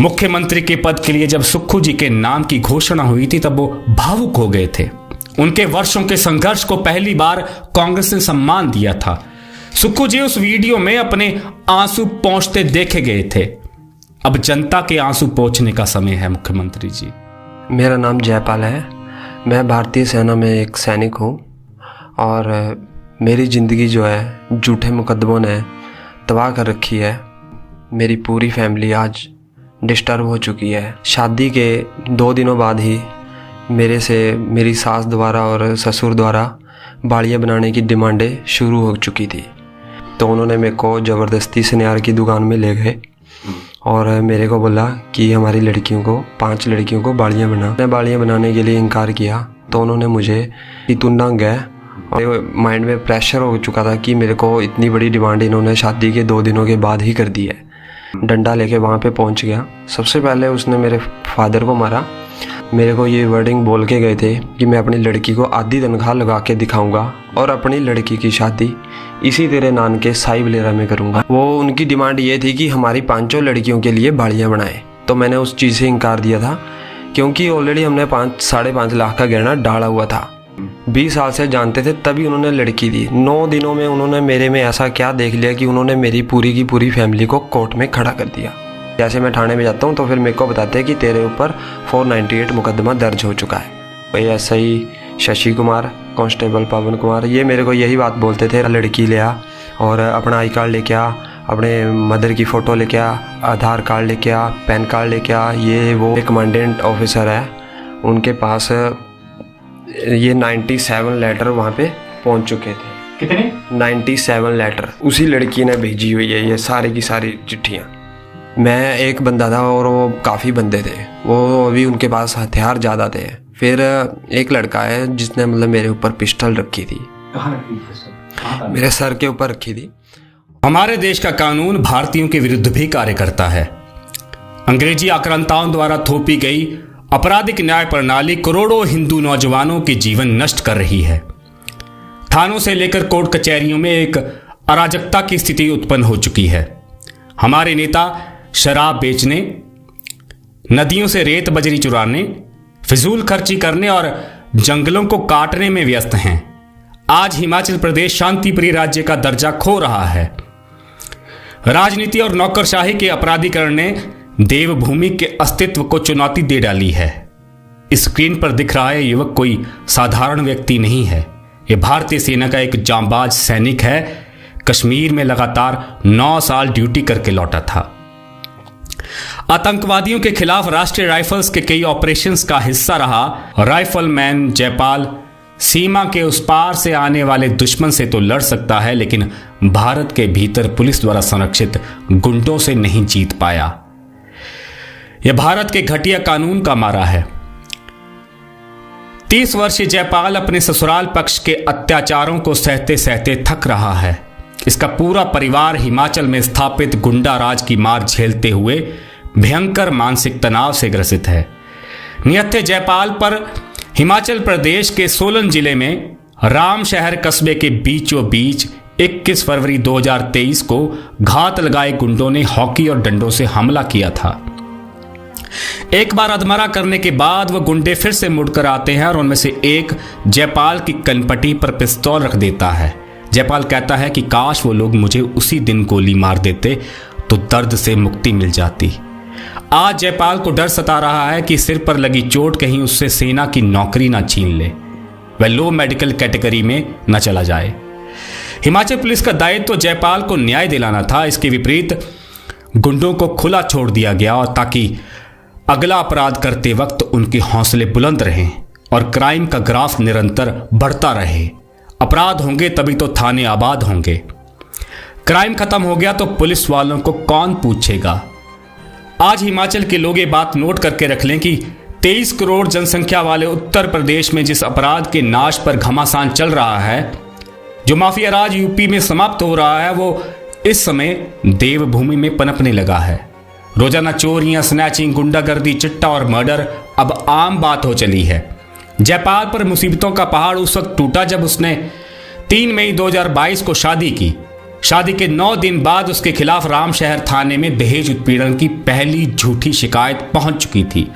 मुख्यमंत्री के पद के लिए जब सुक्खू जी के नाम की घोषणा हुई थी तब वो भावुक हो गए थे। उनके वर्षों के संघर्ष को पहली बार कांग्रेस ने सम्मान दिया था। सुक्खू जी उस वीडियो में अपने आंसू पोंछते देखे गए थे। अब जनता के आंसू पोंछने का समय है मुख्यमंत्री जी। मेरा नाम जयपाल है। मैं भारतीय सेना में एक सैनिक हूँ और मेरी ज़िंदगी जो है झूठे मुकदमों ने तबाह कर रखी है। मेरी पूरी फैमिली आज डिस्टर्ब हो चुकी है। शादी के 2 दिनों बाद ही मेरे से मेरी सास द्वारा और ससुर द्वारा बाड़ियाँ बनाने की डिमांडें शुरू हो चुकी थी। तो उन्होंने मेरे को ज़बरदस्ती सुनियार की दुकान में ले गए और मेरे को बोला कि हमारी लड़कियों को 5 लड़कियों को बाड़ियाँ बना। मैंने बाड़ियाँ बनाने के लिए इनकार किया तो उन्होंने मुझे कि तू नंग है, और माइंड में प्रेशर हो चुका था कि मेरे को इतनी बड़ी डिमांड इन्होंने शादी के 2 दिनों के बाद ही कर दी है। डंडा लेके वहाँ पे पहुँच गया। सबसे पहले उसने मेरे फादर को मारा। मेरे को ये वर्डिंग बोल के गए थे कि मैं अपनी लड़की को आधी तनख्वाह लगा के दिखाऊंगा और अपनी लड़की की शादी इसी तेरे नान के साई बलेरा में करूंगा। वो उनकी डिमांड ये थी कि हमारी 5 लड़कियों के लिए बाड़ियाँ बनाए। तो मैंने उस चीज़ से इनकार दिया था क्योंकि ऑलरेडी हमने 5-5.5 लाख का गहना डाला हुआ था। 20 साल से जानते थे तभी उन्होंने लड़की दी। 9 दिनों में उन्होंने मेरे में ऐसा क्या देख लिया कि उन्होंने मेरी पूरी की पूरी फैमिली को कोर्ट में खड़ा कर दिया। जैसे मैं थाने में जाता हूँ तो फिर मेरे को बताते हैं कि तेरे ऊपर 498 मुकदमा दर्ज हो चुका है। भाई SI शशि कुमार, कांस्टेबल पवन कुमार, ये मेरे को यही बात बोलते थे, लड़की ले आ और अपना आई कार्ड लेके आ, अपने मदर की फ़ोटो लेके आ, आधार कार्ड लेके आ, पैन कार्ड लेके आ। ये वो एक कमांडेंट ऑफिसर है, उनके पास ये 97 लेटर वहाँ पे पहुँच चुके थे। कितने? 97 लेटर उसी लड़की ने भेजी हुई है, ये सारी की सारी चिट्ठियाँ। मैं एक बंदा था और वो काफ़ी बंदे थे, वो अभी उनके पास हथियार ज़्यादा थे। फिर एक लड़का है जिसने मतलब मेरे ऊपर पिस्टल रखी थी। कहाँ रखी थी? मेरे सर के ऊपर रखी थी। हमारे देश का कानून भारतीयों के विरुद्ध भी कार्य करता है। अंग्रेजी आक्रांताओं द्वारा थोपी गई आपराधिक न्याय प्रणाली करोड़ों हिंदू नौजवानों के जीवन नष्ट कर रही है। थानों से लेकर कोर्ट कचहरियों में एक अराजकता की स्थिति उत्पन्न हो चुकी है। हमारे नेता शराब बेचने, नदियों से रेत बजरी चुराने, फिजूल खर्ची करने और जंगलों को काटने में व्यस्त हैं। आज हिमाचल प्रदेश शांति प्रिय राज्य का दर्जा खो रहा है। राजनीति और नौकरशाही के अपराधीकरण ने देवभूमि के अस्तित्व को चुनौती दे डाली है। इस स्क्रीन पर दिख रहा है युवक कोई साधारण व्यक्ति नहीं है। यह भारतीय सेना का एक जांबाज सैनिक है। कश्मीर में लगातार 9 साल ड्यूटी करके लौटा था। आतंकवादियों के खिलाफ राष्ट्रीय राइफल्स के कई ऑपरेशंस का हिस्सा रहा। राइफलमैन जयपाल सीमा के उस पार से आने वाले दुश्मन से तो लड़ सकता है, लेकिन भारत के भीतर पुलिस द्वारा संरक्षित गुंडों से नहीं जीत पाया। यह भारत के घटिया कानून का मारा है। 30 वर्षीय जयपाल अपने ससुराल पक्ष के अत्याचारों को सहते सहते थक रहा है। इसका पूरा परिवार हिमाचल में स्थापित गुंडा राज की मार झेलते हुए भयंकर मानसिक तनाव से ग्रसित है। निहत्थे जयपाल पर हिमाचल प्रदेश के सोलन जिले में राम शहर कस्बे के बीचों बीच 21 फरवरी 2023 को घात लगाए गुंडों ने हॉकी और डंडों से हमला किया था। एक बार अधमरा करने के बाद वह गुंडे फिर से मुड़कर आते हैं और उनमें से एक जयपाल की कनपटी पर पिस्तौल रख देता है। जयपाल कहता है कि काश वो लोग मुझे उसी दिन गोली मार देते तो दर्द से मुक्ति मिल जाती। आज जयपाल को डर सता रहा है कि सिर पर लगी चोट कहीं उससे सेना की नौकरी ना छीन ले, वह लो मेडिकल कैटेगरी में न चला जाए। हिमाचल पुलिस का दायित्व तो जयपाल को न्याय दिलाना था। इसके विपरीत गुंडों को खुला छोड़ दिया गया और ताकि अगला अपराध करते वक्त उनके हौसले बुलंद रहें और क्राइम का ग्राफ निरंतर बढ़ता रहे। अपराध होंगे तभी तो थाने आबाद होंगे। क्राइम खत्म हो गया तो पुलिस वालों को कौन पूछेगा। आज हिमाचल के लोग ये बात नोट करके रख लें कि 23 करोड़ जनसंख्या वाले उत्तर प्रदेश में जिस अपराध के नाश पर घमासान चल रहा है, जो माफिया राज यूपी में समाप्त हो रहा है, वो इस समय देवभूमि में पनपने लगा है। रोजाना चोरियां, स्नैचिंग, गुंडागर्दी, चिट्टा और मर्डर अब आम बात हो चली है। जयपाल पर मुसीबतों का पहाड़ उस वक्त टूटा जब उसने 3 मई 2022 को शादी की। शादी के 9 दिन बाद उसके खिलाफ रामशहर थाने में दहेज उत्पीड़न की पहली झूठी शिकायत पहुंच चुकी थी।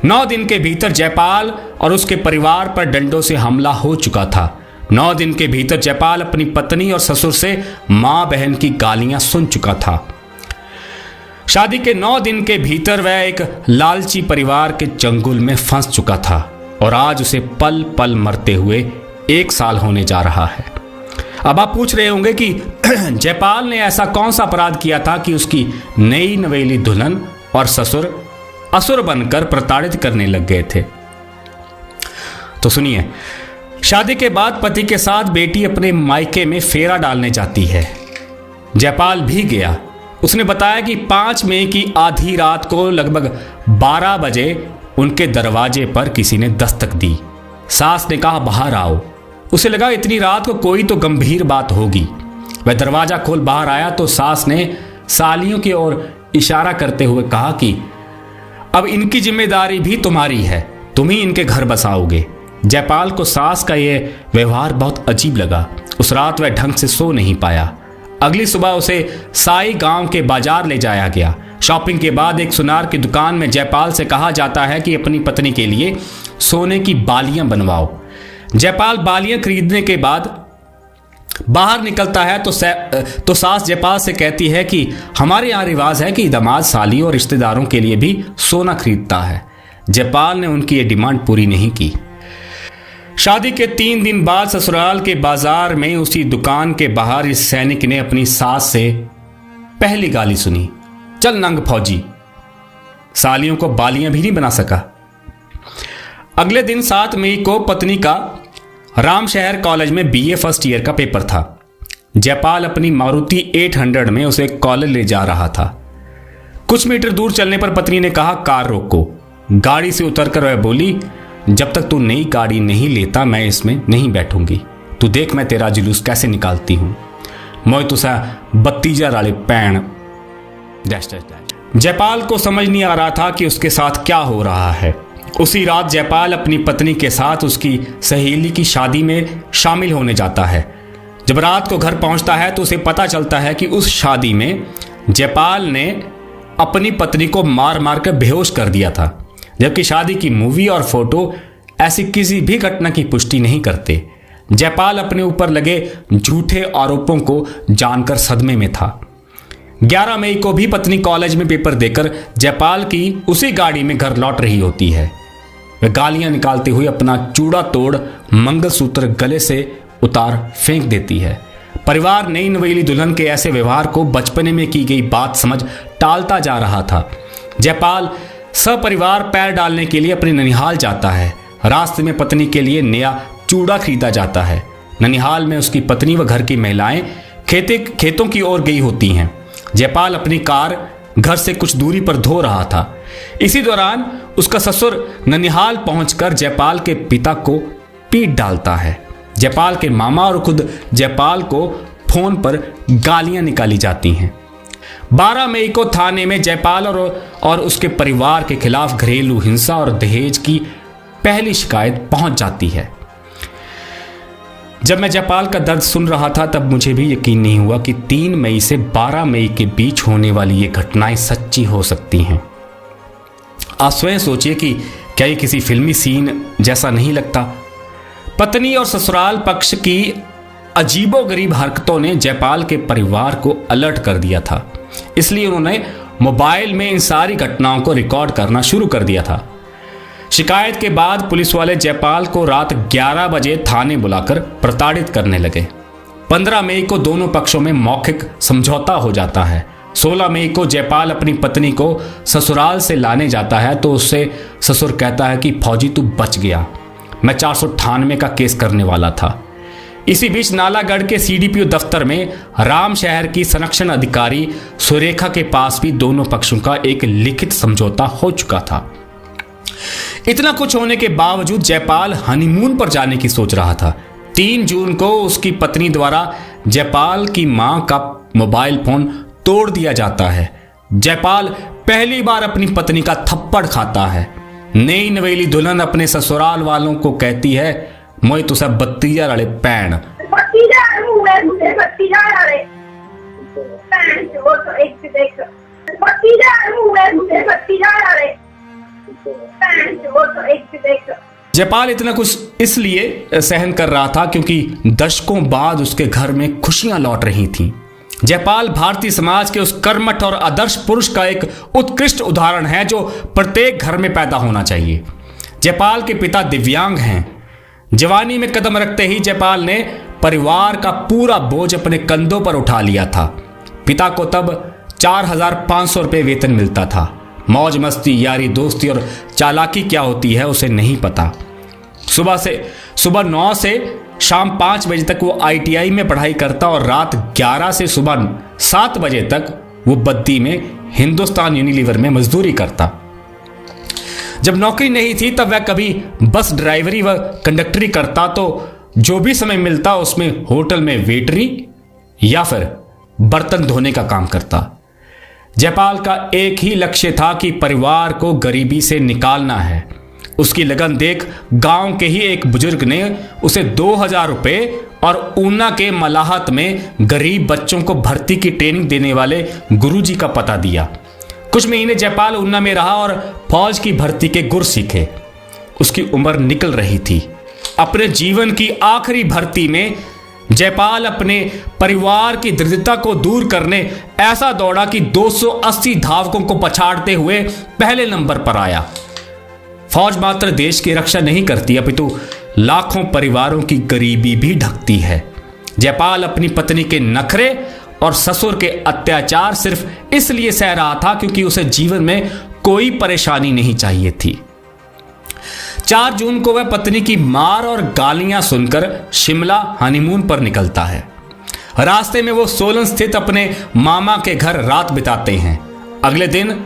9 दिन के भीतर जयपाल और उसके परिवार पर डंडों से हमला हो चुका था। 9 दिन के भीतर जयपाल अपनी पत्नी और ससुर से मां बहन की गालियां सुन चुका था। शादी के 9 दिन के भीतर वह एक लालची परिवार के चंगुल में फंस चुका था और आज उसे पल पल मरते हुए 1 साल होने जा रहा है। अब आप पूछ रहे होंगे कि जयपाल ने ऐसा कौन सा अपराध किया था कि उसकी नई नवेली दुल्हन और ससुर असुर बनकर प्रताड़ित करने लग गए थे। तो सुनिए, शादी के बाद पति के साथ बेटी अपने मायके में फेरा डालने जाती है। जयपाल भी गया। उसने बताया कि 5 मई की आधी रात को लगभग 12 बजे उनके दरवाजे पर किसी ने दस्तक दी। सास ने कहा बाहर आओ। उसे लगा इतनी रात को कोई तो गंभीर बात होगी। वह दरवाजा खोल बाहर आया तो सास ने सालियों की ओर इशारा करते हुए कहा कि अब इनकी जिम्मेदारी भी तुम्हारी है, तुम ही इनके घर बसाओगे। जयपाल को सास का यह व्यवहार बहुत अजीब लगा। उस रात वह ढंग से सो नहीं पाया। अगली सुबह उसे साई गांव के बाजार ले जाया गया। शॉपिंग के बाद एक सुनार की दुकान में जयपाल से कहा जाता है कि अपनी पत्नी के लिए सोने की बालियां बनवाओ। जयपाल बालियां खरीदने के बाद बाहर निकलता है तो सास जयपाल से कहती है कि हमारे यहाँ रिवाज है कि दामाद साली और रिश्तेदारों के लिए भी सोना खरीदता है। जयपाल ने उनकी ये डिमांड पूरी नहीं की। शादी के 3 दिन बाद ससुराल के बाजार में उसी दुकान के बाहर इस सैनिक ने अपनी सास से पहली गाली सुनी, चल नंग फौजी। सालियों को बालियां भी नहीं बना सका। अगले दिन 7 मई को पत्नी का रामशहर कॉलेज में बीए फर्स्ट ईयर का पेपर था। जयपाल अपनी मारुति 800 में उसे कॉलेज ले जा रहा था। कुछ मीटर दूर चलने पर पत्नी ने कहा कार रोको। गाड़ी से उतरकर वह बोली, जब तक तू नई गाड़ी नहीं लेता मैं इसमें नहीं बैठूंगी। तू देख मैं तेरा जुलूस कैसे निकालती हूं। मोय तुसा बत्तीजा राले पैण डैश डैश डैश। जयपाल को समझ नहीं आ रहा था कि उसके साथ क्या हो रहा है। उसी रात जयपाल अपनी पत्नी के साथ उसकी सहेली की शादी में शामिल होने जाता है। जब रात को घर पहुंचता है तो उसे पता चलता है कि उस शादी में जयपाल ने अपनी पत्नी को मार मार कर बेहोश कर दिया था, जबकि शादी की मूवी और फोटो ऐसी किसी भी घटना की पुष्टि नहीं करते। जयपाल अपने ऊपर लगे झूठे आरोपों को जानकर सदमे में था। 11 मई को भी पत्नी कॉलेज में पेपर देकर जयपाल की उसी गाड़ी में घर लौट रही होती है। वह गालियां निकालते हुए अपना चूड़ा तोड़ मंगलसूत्र गले से उतार फेंक देती है। परिवार नई नवेली दुल्हन के ऐसे व्यवहार को बचपने में की गई बात समझ टालता जा रहा था। जयपाल सपरिवार पैर डालने के लिए अपने ननिहाल जाता है। रास्ते में पत्नी के लिए नया चूड़ा खरीदा जाता है। ननिहाल में उसकी पत्नी व घर की महिलाएं खेतों की ओर गई होती हैं। जयपाल अपनी कार घर से कुछ दूरी पर धो रहा था। इसी दौरान उसका ससुर ननिहाल पहुंचकर जयपाल के पिता को पीट डालता है। जयपाल के मामा और खुद जयपाल को फोन पर गालियां निकाली जाती हैं। 12 मई को थाने में जयपाल और उसके परिवार के खिलाफ घरेलू हिंसा और दहेज की पहली शिकायत पहुंच जाती है। जब मैं जयपाल का दर्द सुन रहा था तब मुझे भी यकीन नहीं हुआ कि 3 मई से 12 मई के बीच होने वाली ये घटनाएं सच्ची हो सकती हैं। आप स्वयं सोचिए कि क्या ये किसी फिल्मी सीन जैसा नहीं लगता। पत्नी और ससुराल पक्ष की अजीबोगरीब हरकतों ने जयपाल के परिवार को अलर्ट कर दिया था। इसलिए उन्होंने मोबाइल में इन सारी घटनाओं को रिकॉर्ड करना शुरू कर दिया था। शिकायत के बाद पुलिस वाले जयपाल को रात 11 बजे थाने बुलाकर प्रताड़ित करने लगे। 15 मई को दोनों पक्षों में मौखिक समझौता हो जाता है। 16 मई को जयपाल अपनी पत्नी को ससुराल से लाने जाता है तो उससे ससुर कहता है कि फौजी तू बच गया, मैं 498 का केस करने वाला था। इसी बीच नालागढ़ के सीडीपीओ दफ्तर में रामशहर की संरक्षण अधिकारी सुरेखा के पास भी दोनों पक्षों का एक लिखित समझौता हो चुका था। इतना कुछ होने के बावजूद जयपाल हनीमून पर जाने की सोच रहा था। 3 जून को उसकी पत्नी द्वारा जयपाल की मां का मोबाइल फोन तोड़ दिया जाता है। जयपाल पहली बार अपनी पत्नी का थप्पड़ खाता है। नई नवेली दुल्हन अपने ससुराल वालों को कहती है, मोए तुसा बत्तीजा रले पैण। भैन चो, वो तो एक से देख 32,000 हुए, मुझे 32,000 है। भैन चो, वो तो एक से देख। जयपाल इतना कुछ इसलिए सहन कर रहा था क्योंकि दशकों बाद उसके घर में खुशियां लौट रही थीं। जयपाल भारतीय समाज के उस कर्मठ और आदर्श पुरुष का एक उत्कृष्ट उदाहरण है जो प्रत्येक घर में पैदा होना चाहिए। जयपाल के पिता दिव्यांग हैं। जवानी में कदम रखते ही जयपाल ने परिवार का पूरा बोझ अपने कंधों पर उठा लिया था। पिता को तब 4,500 रुपये वेतन मिलता था। मौज मस्ती, यारी दोस्ती और चालाकी क्या होती है उसे नहीं पता। सुबह 9 से शाम 5 बजे तक वो ITI में पढ़ाई करता और रात 11 से सुबह 7 बजे तक वो बद्दी में हिंदुस्तान यूनिलीवर में मजदूरी करता। जब नौकरी नहीं थी तब वह कभी बस ड्राइवरी व कंडक्टरी करता, तो जो भी समय मिलता उसमें होटल में वेटरी या फिर बर्तन धोने का काम करता। जयपाल का एक ही लक्ष्य था कि परिवार को गरीबी से निकालना है। उसकी लगन देख गांव के ही एक बुजुर्ग ने उसे 2,000 रुपये और ऊना के मलाहत में गरीब बच्चों को भर्ती की ट्रेनिंग देने वाले गुरुजी का पता दिया। कुछ महीने जयपाल ऊना में रहा और फौज की भर्ती के गुर सीखे। उसकी उम्र निकल रही थी। अपने जीवन की आखिरी भर्ती में जयपाल अपने परिवार की दृढ़ता को दूर करने ऐसा दौड़ा कि 280 धावकों को पछाड़ते हुए पहले नंबर पर आया। फौज मात्र देश की रक्षा नहीं करती अपितु लाखों परिवारों की गरीबी भी ढकती है। जयपाल अपनी पत्नी के नखरे और ससुर के अत्याचार सिर्फ इसलिए सह रहा था क्योंकि उसे जीवन में कोई परेशानी नहीं चाहिए थी। 4 जून को वह पत्नी की मार और गालियां सुनकर शिमला हनीमून पर निकलता है। रास्ते में वो सोलन स्थित अपने मामा के घर रात बिताते हैं। अगले दिन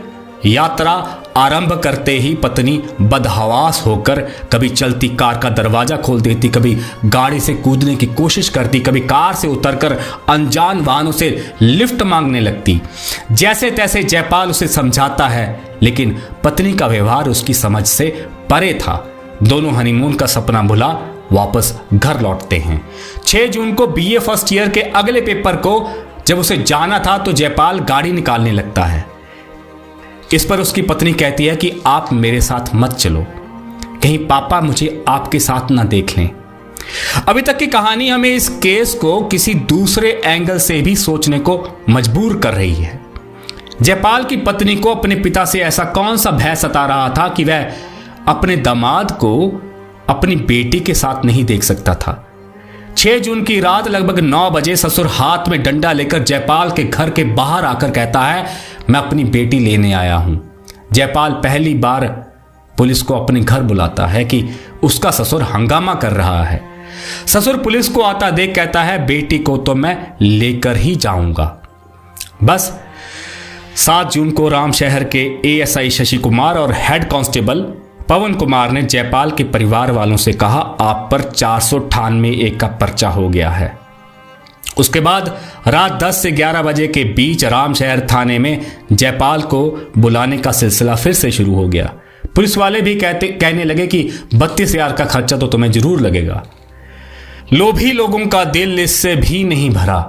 यात्रा आरंभ करते ही पत्नी बदहवास होकर कभी चलती कार का दरवाजा खोल देती, कभी गाड़ी से कूदने की कोशिश करती, कभी कार से उतरकर अनजान वाहनों से लिफ्ट मांगने लगती। जैसे तैसे जयपाल उसे समझाता है, लेकिन पत्नी का व्यवहार उसकी समझ से परे था। दोनों हनीमून का सपना भुला वापस घर लौटते हैं। 6 जून को BA फर्स्ट ईयर के अगले पेपर को जब उसे जाना था तो जयपाल गाड़ी निकालने लगता है। इस पर उसकी पत्नी कहती है कि आप मेरे साथ मत चलो, कहीं पापा मुझे आपके साथ ना देख लें। अभी तक की कहानी हमें इस केस को किसी दूसरे एंगल से भी सोचने को मजबूर कर रही है। जयपाल की पत्नी को अपने पिता से ऐसा कौन सा भय सता रहा था कि वह अपने दामाद को अपनी बेटी के साथ नहीं देख सकता था। 6 जून की रात लगभग 9 बजे ससुर हाथ में डंडा लेकर जयपाल के घर के बाहर आकर कहता है, मैं अपनी बेटी लेने आया हूं। जयपाल पहली बार पुलिस को अपने घर बुलाता है कि उसका ससुर हंगामा कर रहा है। ससुर पुलिस को आता देख कहता है, बेटी को तो मैं लेकर ही जाऊंगा। बस 7 जून को रामशहर के ASI शशि कुमार और हेड कांस्टेबल पवन कुमार ने जयपाल के परिवार वालों से कहा, आप पर 498A का पर्चा हो गया है। उसके बाद रात 10 से 11 बजे के बीच रामशहर थाने में जयपाल को बुलाने का सिलसिला फिर से शुरू हो गया। पुलिस वाले भी कहने लगे कि 32,000 का खर्चा तो तुम्हें जरूर लगेगा। लोभी लोगों का दिल इससे भी नहीं भरा।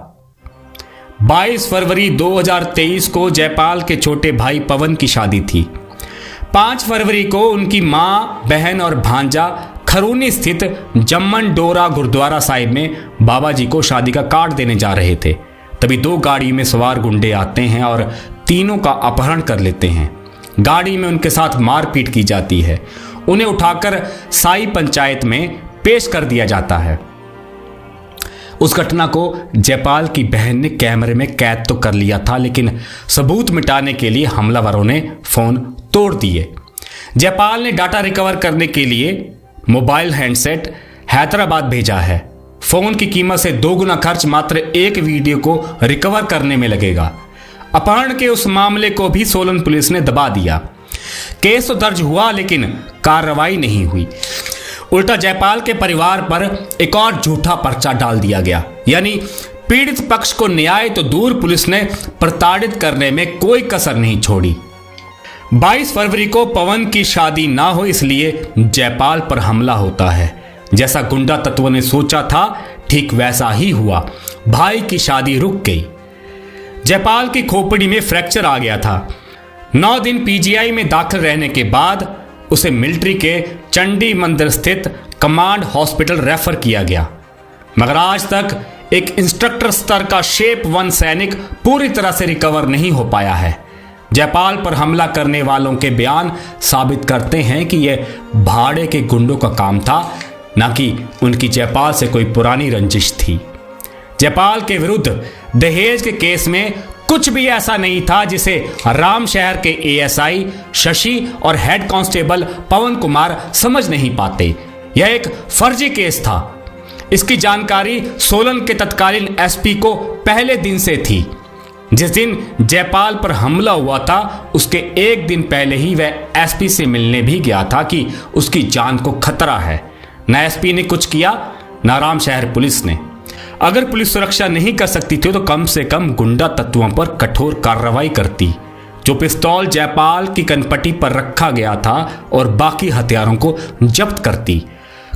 22 फरवरी 2023 को जयपाल के छोटे भाई पवन की शादी थी। 5 फरवरी को उनकी मां, बहन और भांजा खरूनी स्थित जम्मन डोरा गुरुद्वारा साहिब में बाबा जी को शादी का कार्ड देने जा रहे थे। तभी 2 गाड़ी में सवार गुंडे आते हैं और तीनों का अपहरण कर लेते हैं। गाड़ी में उनके साथ मारपीट की जाती है। उन्हें उठाकर साई पंचायत में पेश कर दिया जाता है। उस घटना को जयपाल की बहन ने कैमरे में कैद तो कर लिया था, लेकिन सबूत मिटाने के लिए हमलावरों ने फोन तोड़ दिए। जयपाल ने डाटा रिकवर करने के लिए मोबाइल हैंडसेट हैदराबाद भेजा है। फोन की कीमत से 2 गुना खर्च मात्र एक वीडियो को रिकवर करने में लगेगा। अपहरण के उस मामले को भी सोलन पुलिस ने दबा दिया। केस तो दर्ज हुआ लेकिन कार्रवाई नहीं हुई। उल्टा जयपाल के परिवार पर एक और झूठा पर्चा डाल दिया गया। यानी पीड़ित पक्ष को न्याय तो दूर, पुलिस ने प्रताड़ित करने में कोई कसर नहीं छोड़ी। 22 फरवरी को पवन की शादी ना हो इसलिए जयपाल पर हमला होता है। जैसा गुंडा तत्वों ने सोचा था ठीक वैसा ही हुआ। भाई की शादी रुक गई। जयपाल की खोपड़ी में फ्रैक्चर आ गया था। 9 दिन पीजीआई में दाखिल रहने के बाद उसे मिलिट्री के चंडी मंदिर स्थित कमांड हॉस्पिटल रेफर किया गया, मगर आज तक एक इंस्ट्रक्टर स्तर का शेप 1 सैनिक पूरी तरह से रिकवर नहीं हो पाया है। जयपाल पर हमला करने वालों के बयान साबित करते हैं कि यह भाड़े के गुंडों का काम था, न कि उनकी जयपाल से कोई पुरानी रंजिश थी। जयपाल के विरुद्ध दहेज के केस में कुछ भी ऐसा नहीं था जिसे रामशहर के एएसआई शशि और हेड कांस्टेबल पवन कुमार समझ नहीं पाते। यह एक फर्जी केस था। इसकी जानकारी सोलन के तत्कालीन एसपी को पहले दिन से थी। जिस दिन जयपाल पर हमला हुआ था उसके एक दिन पहले ही वह एसपी से मिलने भी गया था कि उसकी जान को खतरा है। न एसपी ने कुछ किया, न रामशहर पुलिस ने। अगर पुलिस सुरक्षा नहीं कर सकती थी तो कम से कम गुंडा तत्वों पर कठोर कार्रवाई करती। जो पिस्तौल जयपाल की कनपट्टी पर रखा गया था और बाकी हथियारों को जब्त करती,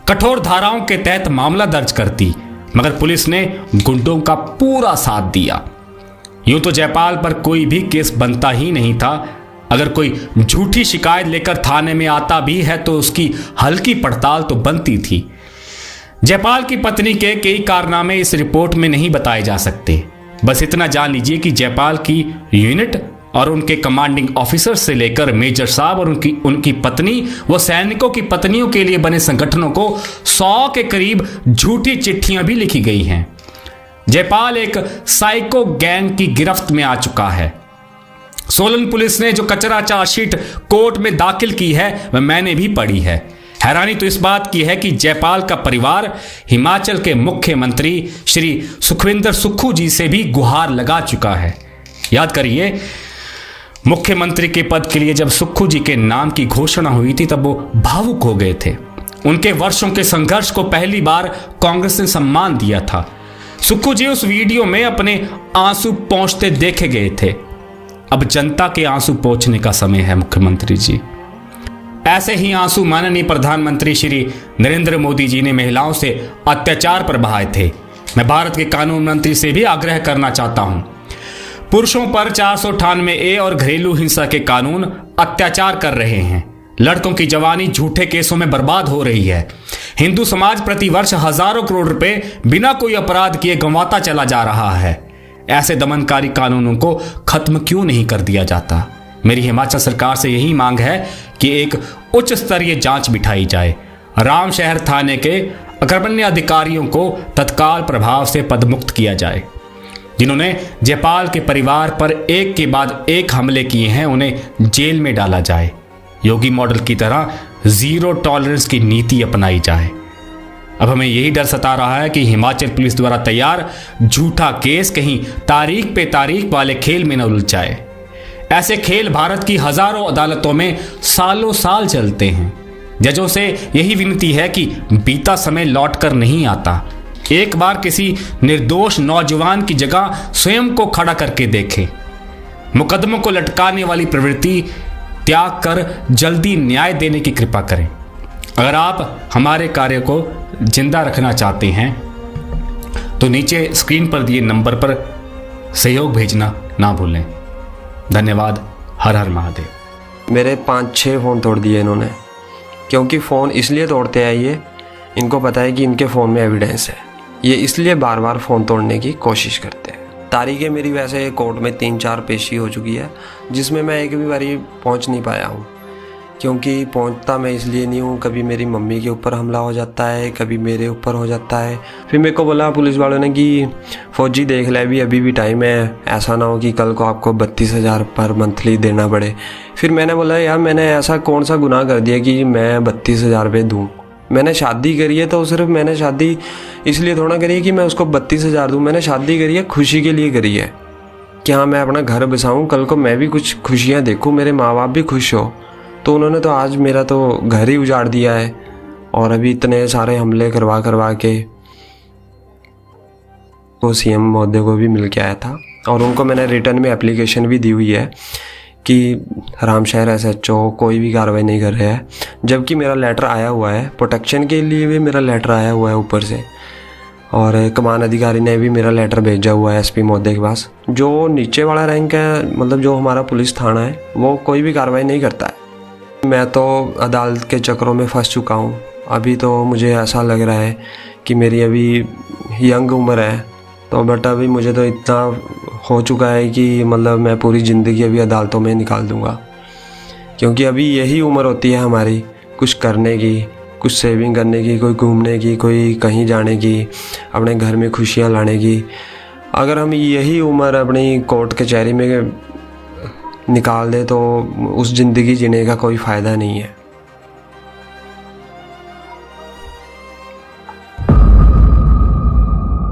कठोर धाराओं के तहत मामला दर्ज करती, मगर पुलिस ने गुंडों का पूरा साथ दिया। यूं तो जयपाल पर कोई भी केस बनता ही नहीं था। अगर कोई झूठी शिकायत लेकर थाने में आता भी है तो उसकी हल्की पड़ताल तो बनती थी। जयपाल की पत्नी के कई कारनामे इस रिपोर्ट में नहीं बताए जा सकते। बस इतना जान लीजिए कि जयपाल की यूनिट और उनके कमांडिंग ऑफिसर से लेकर मेजर साहब और उनकी पत्नी व सैनिकों की पत्नियों के लिए बने संगठनों को 100 के करीब झूठी चिट्ठियां भी लिखी गई हैं। जयपाल एक साइको गैंग की गिरफ्त में आ चुका है। सोलन पुलिस ने जो कचरा चार्जशीट कोर्ट में दाखिल की है वह मैंने भी पढ़ी है। हैरानी तो इस बात की है कि जयपाल का परिवार हिमाचल के मुख्यमंत्री श्री सुखविंदर सुक्खू जी से भी गुहार लगा चुका है। याद करिए, मुख्यमंत्री के पद के लिए जब सुक्खू जी के नाम की घोषणा हुई थी तब वो भावुक हो गए थे। उनके वर्षों के संघर्ष को पहली बार कांग्रेस ने सम्मान दिया था। सुक्खू जी उस वीडियो में अपने आंसू पोंछते देखे गए थे। अब जनता के आंसू पोंछने का समय है मुख्यमंत्री जी। ऐसे ही आंसू माननीय प्रधानमंत्री श्री नरेंद्र मोदी जी ने महिलाओं से अत्याचार पर बहाए थे। मैं भारत के कानून मंत्री से भी आग्रह करना चाहता हूं, पुरुषों पर 498A और घरेलू हिंसा के कानून अत्याचार कर रहे हैं। लड़कों की जवानी झूठे केसों में बर्बाद हो रही है। हिंदू समाज प्रतिवर्ष हजारों करोड़ रुपए बिना कोई अपराध किए गंवाता चला जा रहा है। ऐसे दमनकारी कानूनों को खत्म क्यों नहीं कर दिया जाता? मेरी हिमाचल सरकार से यही मांग है कि एक उच्च स्तरीय जांच बिठाई जाए। रामशहर थाने के अग्रगण्य अधिकारियों को तत्काल प्रभाव से पदमुक्त किया जाए। जिन्होंने जयपाल के परिवार पर एक के बाद एक हमले किए हैं उन्हें जेल में डाला जाए। योगी मॉडल की तरह जीरो टॉलरेंस की नीति अपनाई जाए। अब हमें यही डर सता रहा है कि हिमाचल पुलिस द्वारा तैयार झूठा केस कहीं तारीख पे तारीख वाले खेल में न उलझ जाए। ऐसे खेल भारत की हजारों अदालतों में सालों साल चलते हैं। जजों से यही विनती है कि बीता समय लौट कर नहीं आता। एक बार किसी निर्दोष नौजवान की जगह स्वयं को खड़ा करके देखें। मुकदमों को लटकाने वाली प्रवृत्ति त्याग कर जल्दी न्याय देने की कृपा करें। अगर आप हमारे कार्य को जिंदा रखना चाहते हैं तो नीचे स्क्रीन पर दिए नंबर पर सहयोग भेजना ना भूलें। धन्यवाद। हर हर महादेव। मेरे 5-6 फ़ोन तोड़ दिए इन्होंने, क्योंकि फ़ोन इसलिए तोड़ते हैं ये, इनको पता है कि इनके फ़ोन में एविडेंस है। ये इसलिए बार बार फ़ोन तोड़ने की कोशिश करते हैं। तारीखें मेरी वैसे कोर्ट में 3-4 पेशी हो चुकी है, जिसमें मैं एक भी बारी पहुंच नहीं पाया हूं, क्योंकि पहुंचता मैं इसलिए नहीं हूं। कभी मेरी मम्मी के ऊपर हमला हो जाता है, कभी मेरे ऊपर हो जाता है। फिर मेरे को बोला पुलिस वालों ने कि फौजी देख ले, अभी भी टाइम है, ऐसा ना हो कि कल को आपको 32,000 पर मंथली देना पड़े। फिर मैंने बोला यार मैंने ऐसा कौन सा गुनाह कर दिया कि मैं 32,000 रुपये दूँ? मैंने शादी करी है तो सिर्फ मैंने शादी इसलिए थोड़ा करी है कि मैं उसको 32,000 दूँ। मैंने शादी करी है खुशी के लिए करी है कि हाँ मैं अपना घर बसाऊँ, कल को मैं भी कुछ खुशियाँ देखूँ, मेरे माँ बाप भी खुश हो। तो उन्होंने तो आज मेरा तो घर ही उजाड़ दिया है और अभी इतने सारे हमले करवा के वो सीएम महोदय को भी मिल के आया था और उनको मैंने रिटर्न में एप्लीकेशन भी दी हुई है कि रामशहर SHO कोई भी कार्रवाई नहीं कर रहा है, जबकि मेरा लेटर आया हुआ है प्रोटेक्शन के लिए भी। मेरा लेटर आया हुआ है ऊपर से और कमान अधिकारी ने भी मेरा लेटर भेजा हुआ है एसपी महोदय के पास। जो नीचे वाला रैंक है, मतलब जो हमारा पुलिस थाना है, वो कोई भी कार्रवाई नहीं करता है। मैं तो अदालत के चक्करों में फंस चुका हूँ। अभी तो मुझे ऐसा लग रहा है कि मेरी अभी यंग उम्र है, तो बट अभी मुझे तो इतना हो चुका है कि मतलब मैं पूरी ज़िंदगी अभी अदालतों में निकाल दूँगा, क्योंकि अभी यही उम्र होती है हमारी कुछ करने की, कुछ सेविंग करने की, कोई घूमने की, कोई कहीं जाने की, अपने घर में खुशियाँ लाने की। अगर हम यही उम्र अपनी कोर्ट कचहरी में निकाल दें तो उस ज़िंदगी जीने का कोई फ़ायदा नहीं है।